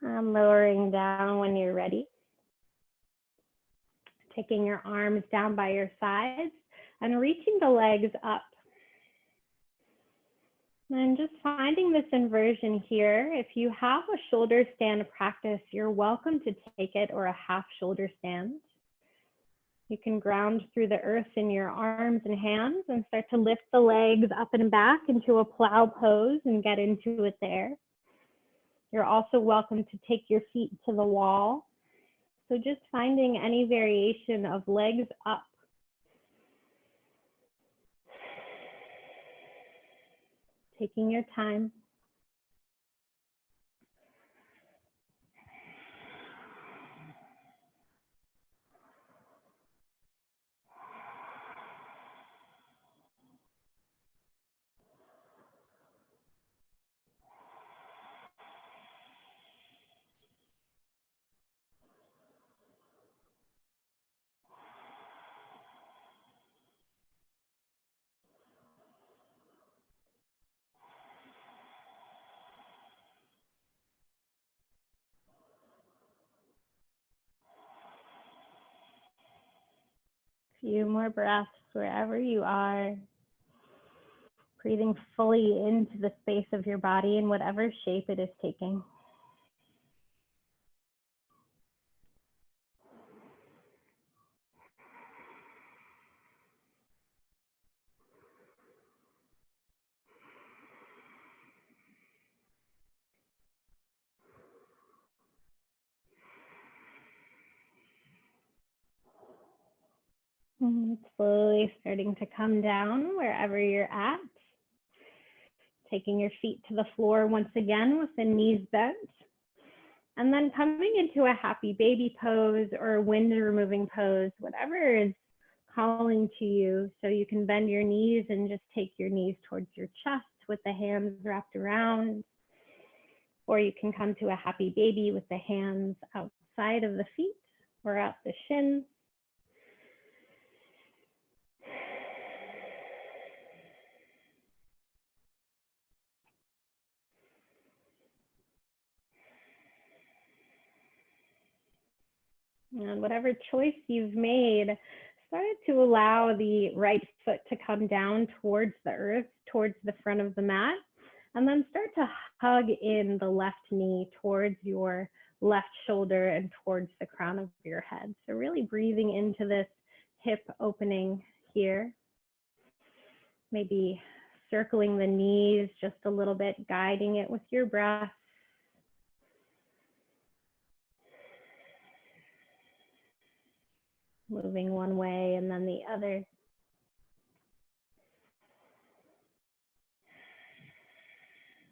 And lowering down when you're ready. Taking your arms down by your sides and reaching the legs up. And just finding this inversion here. If you have a shoulder stand practice, you're welcome to take it, or a half shoulder stand. You can ground through the earth in your arms and hands and start to lift the legs up and back into a plow pose and get into it there. You're also welcome to take your feet to the wall. So just finding any variation of legs up. Taking your time. Few more breaths wherever you are. Breathing fully into the space of your body in whatever shape it is taking. And slowly starting to come down wherever you're at. Taking your feet to the floor once again with the knees bent. And then coming into a happy baby pose or a wind removing pose, whatever is calling to you. So you can bend your knees and just take your knees towards your chest with the hands wrapped around. Or you can come to a happy baby with the hands outside of the feet or at the shins. And whatever choice you've made, start to allow the right foot to come down towards the earth, towards the front of the mat, and then start to hug in the left knee towards your left shoulder and towards the crown of your head. So really breathing into this hip opening here. Maybe circling the knees just a little bit, guiding it with your breath. Moving one way and then the other.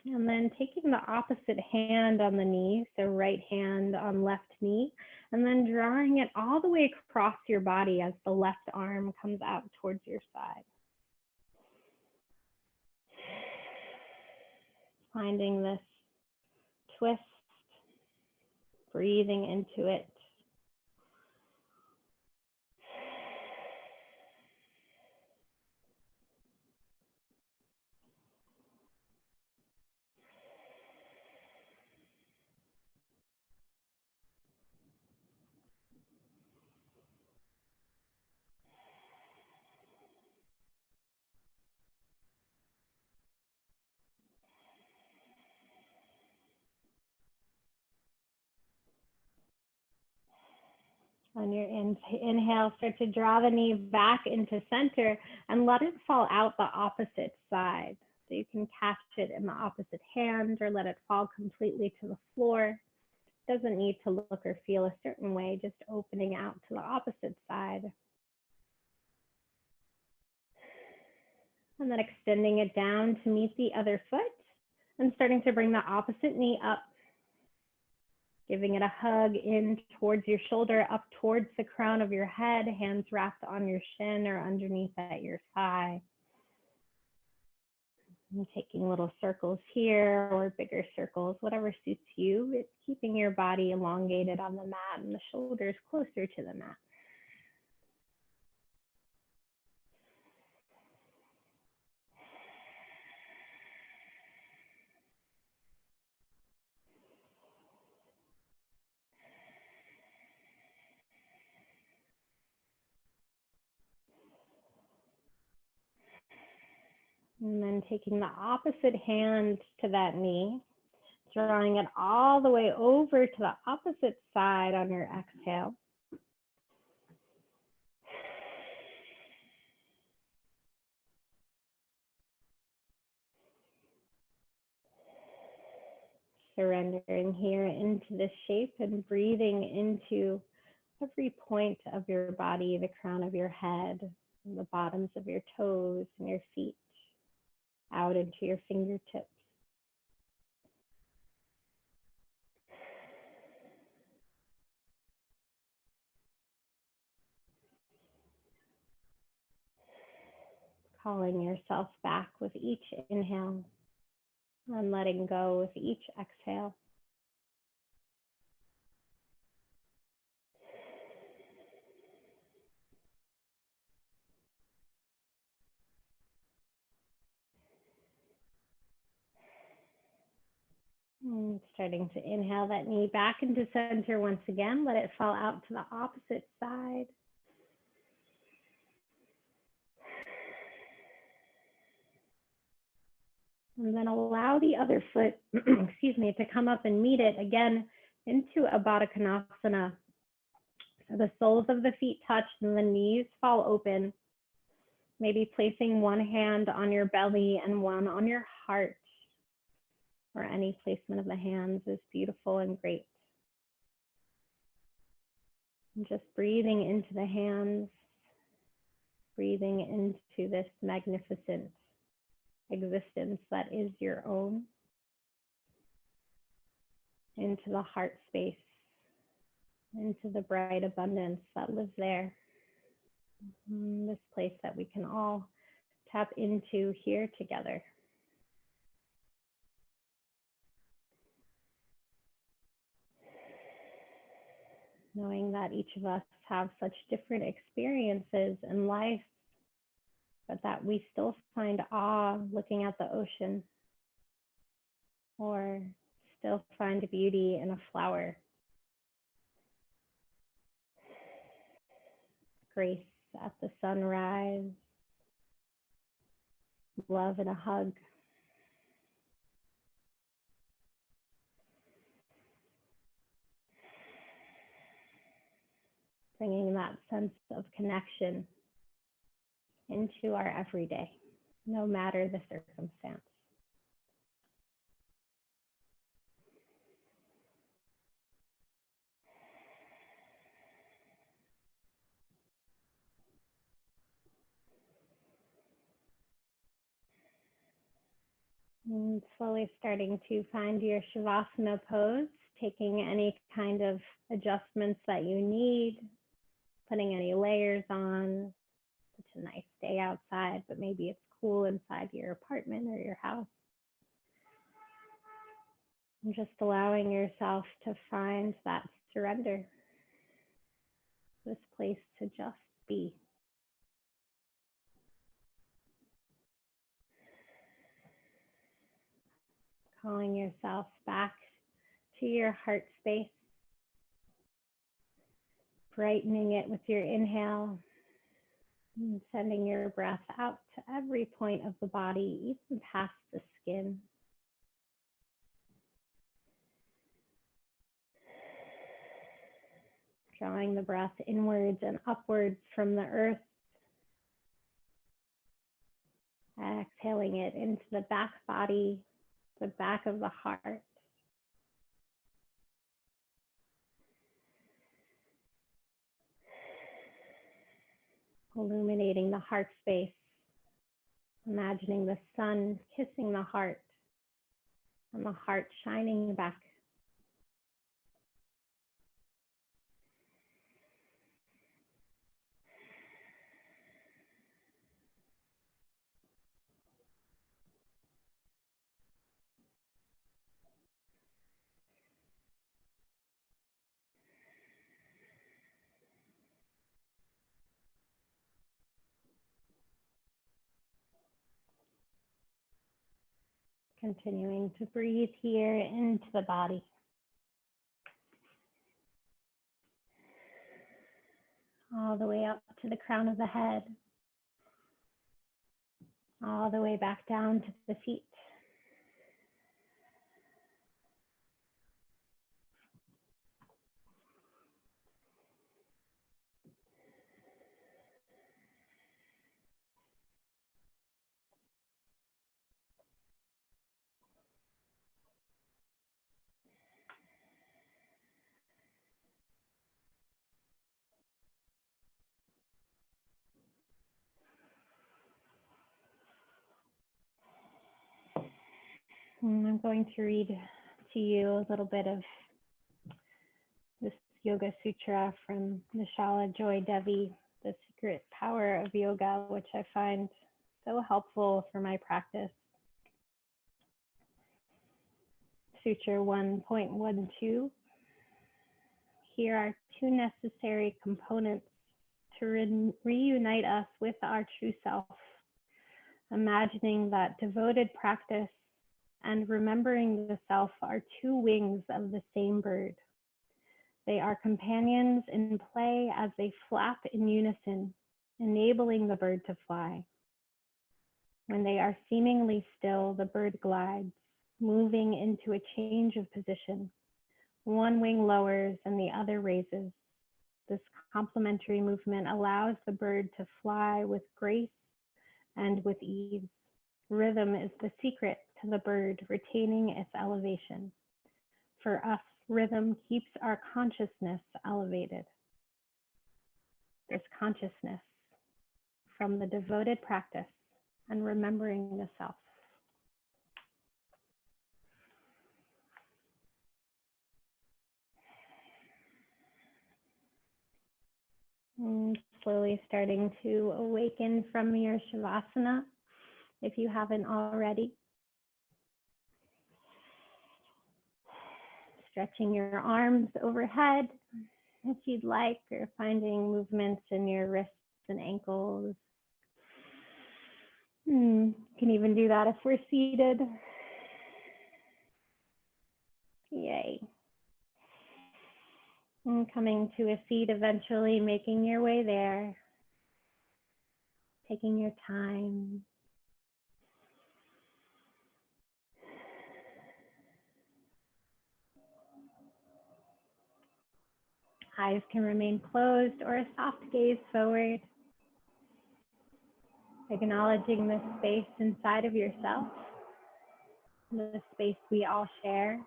And then taking the opposite hand on the knee, so right hand on left knee, and then drawing it all the way across your body as the left arm comes out towards your side. Finding this twist, breathing into it. On your inhale, start to draw the knee back into center and let it fall out the opposite side. So you can catch it in the opposite hand or let it fall completely to the floor. Doesn't need to look or feel a certain way, just opening out to the opposite side. And then extending it down to meet the other foot and starting to bring the opposite knee up. Giving it a hug in towards your shoulder, up towards the crown of your head, hands wrapped on your shin or underneath at your thigh. And taking little circles here or bigger circles, whatever suits you. It's keeping your body elongated on the mat and the shoulders closer to the mat. And then taking the opposite hand to that knee, drawing it all the way over to the opposite side on your exhale. Surrendering here into this shape and breathing into every point of your body, the crown of your head, the bottoms of your toes and your feet, out into your fingertips. Calling yourself back with each inhale and letting go with each exhale. And starting to inhale that knee back into center once again. Let it fall out to the opposite side. And then allow the other foot, excuse me, to come up and meet it again into a Baddha Konasana. So the soles of the feet touch and the knees fall open. Maybe placing one hand on your belly and one on your heart, or any placement of the hands is beautiful and great. And just breathing into the hands, breathing into this magnificent existence that is your own, into the heart space, into the bright abundance that lives there. This place that we can all tap into here together. Knowing that each of us have such different experiences in life, but that we still find awe looking at the ocean, or still find beauty in a flower. grace at the sunrise, love and a hug. Bringing that sense of connection into our everyday, no matter the circumstance. And slowly starting to find your Shavasana pose, taking any kind of adjustments that you need, putting any layers on. Such a nice day outside, but maybe it's cool inside your apartment or your house. And just allowing yourself to find that surrender, this place to just be. Calling yourself back to your heart space, brightening it with your inhale, and sending your breath out to every point of the body, even past the skin. Drawing the breath inwards and upwards from the earth. Exhaling it into the back body, the back of the heart. Illuminating the heart space. Imagining the sun kissing the heart and the heart shining back. Continuing to breathe here into the body. All the way up to the crown of the head. All the way back down to the feet. And I'm going to read to you a little bit of this Yoga Sutra from Nishala Joy Devi, The Secret Power of Yoga, which I find so helpful for my practice. Sutra 1.12. Here are two necessary components to reunite us with our true self. Imagining that devoted practice and remembering the self are two wings of the same bird. They are companions in play as they flap in unison, enabling the bird to fly. When they are seemingly still, the bird glides, moving into a change of position. One wing lowers and the other raises. This complementary movement allows the bird to fly with grace and with ease. Rhythm is the secret to the bird retaining its elevation. For us, rhythm keeps our consciousness elevated. This consciousness from the devoted practice and remembering the self. And slowly starting to awaken from your Shavasana, if you haven't already. Stretching your arms overhead if you'd like, or finding movements in your wrists and ankles. You can even do that if we're seated. Yay. And coming to a seat eventually, making your way there. taking your time. Eyes can remain closed or a soft gaze forward, acknowledging the space inside of yourself, the space we all share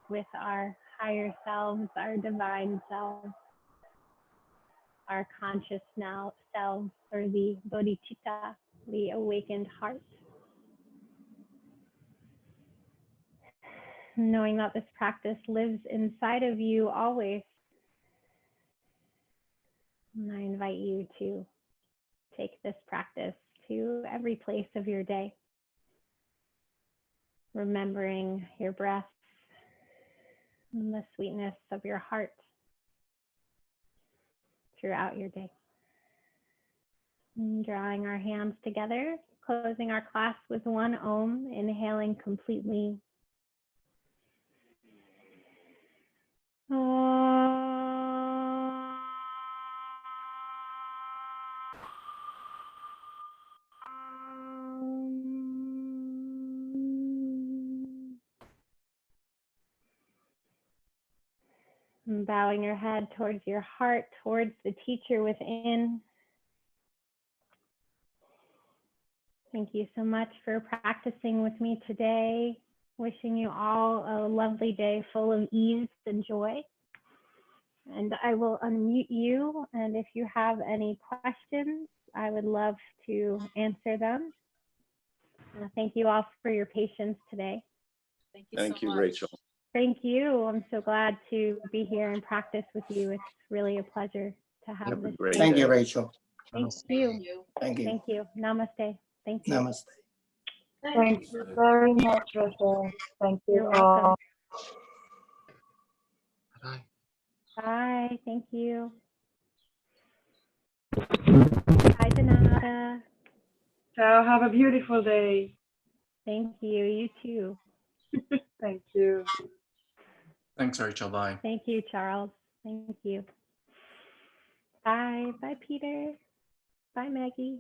with our higher selves, our divine selves, our conscious now selves, or the bodhicitta, the awakened heart. Knowing that this practice lives inside of you always. And I invite you to take this practice to every place of your day, remembering your breath and the sweetness of your heart throughout your day. And drawing our hands together, closing our class with one Om, inhaling completely. And bowing your head towards your heart, towards the teacher within. Thank you so much for practicing with me today. Wishing you all a lovely day full of ease and joy. And I will unmute you. And if you have any questions, I would love to answer them. Thank you all for your patience today. Thank you, Rachel. Thank you. I'm so glad to be here and practice with you. It's really a pleasure to have this. Thank you, Rachel. Thank you. Thank you. Thank you. Namaste. Thank you. Namaste. Thank you very much, Rachel. Thank you You're all. welcome. Bye. Bye. Thank you. Bye, Donata. Ciao. Have a beautiful day. Thank you. You too. Thank you. Thanks, Rachel. Bye. Thank you, Charles. Thank you. Bye. Bye, Peter. Bye, Maggie.